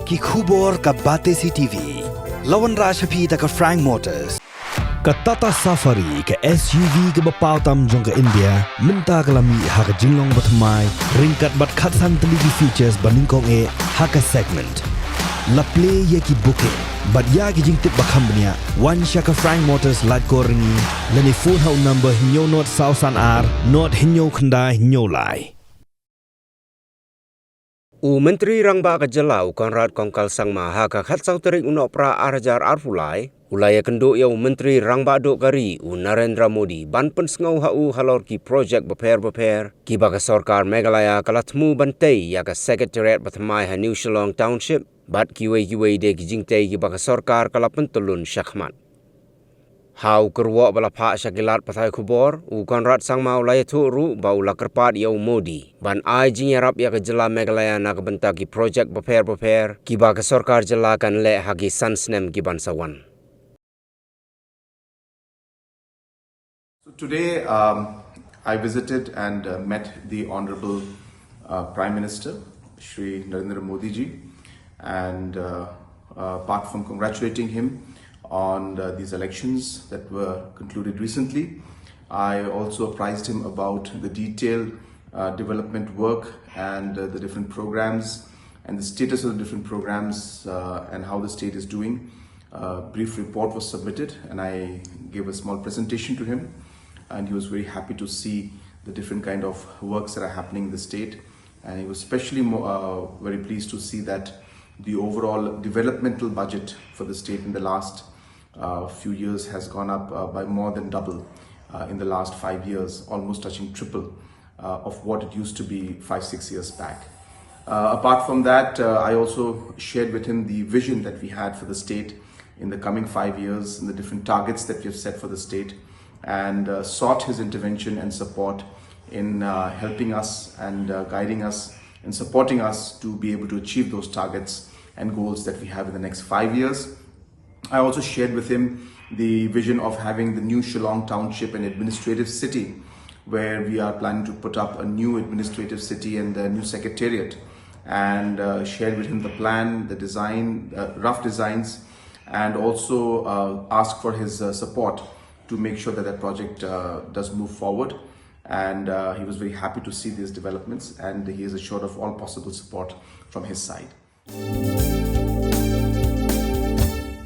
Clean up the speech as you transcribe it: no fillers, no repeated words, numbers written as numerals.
ki khubor ka Batesi TV. Lawan Rashapi ta ka Frank Motors. Ka Tata Safari ka SUV ka bapaw tam jong ka India minta kalami ha ka jinglong batmai ringkat bat khatsan teligi features baningkong e ha ka segment. La play ye ki booking but ya ki jing tip bakambnia one shaka Frank Motors lat ko ringi lani phone hau number hinyo not sausan ar not hinyo khanda hinyo lai. Menteri Rangba Kajalau Conrad Kongkal Sangma haka khatsau terik unopra arajar arfulai ulaya kendo ya Menteri Rangba dok kari Narendra Modi ban pensngau hau halor ki projek beper ki baka sarkar Meghalaya kalatmu bantai ya ka Secretariat Bathamai ha New Shillong Township bat kiwe de ki jingtai ki baka sarkar kalapentulun Shakhmat. Hau kerwa bala pak syakilat pathai kubor, Conrad Sangma ulaya ru bau lakerpat ya Modi. Ban ai jing yarap ya kejela Meghalaya nak bentak ki projek beper ki ba ke sarkar jela kan le hagi sansnem ki bansawan. So today I visited and met the Honorable Prime Minister, Shri Narendra Modi ji, and apart from congratulating him on these elections that were concluded recently, I also apprised him about the detailed development work and the different programs and the status of the different programs and how the state is doing. A brief report was submitted and I gave a small presentation to him, and he was very happy to see the different kind of works that are happening in the state, and he was especially very pleased to see that the overall developmental budget for the state in the last few years has gone up by more than double in the last 5 years, almost touching triple of what it used to be 5-6 years back. Apart from that, I also shared with him the vision that we had for the state in the coming 5 years and the different targets that we have set for the state, and sought his intervention and support in helping us and guiding us and supporting us to be able to achieve those targets and goals that we have in the next 5 years. I also shared with him the vision of having the new Shillong Township an administrative city, where we are planning to put up a new administrative city and a new secretariat, and shared with him the plan, the design, rough designs, and also ask for his support to make sure that that project does move forward. And he was very happy to see these developments, and he is assured of all possible support from his side.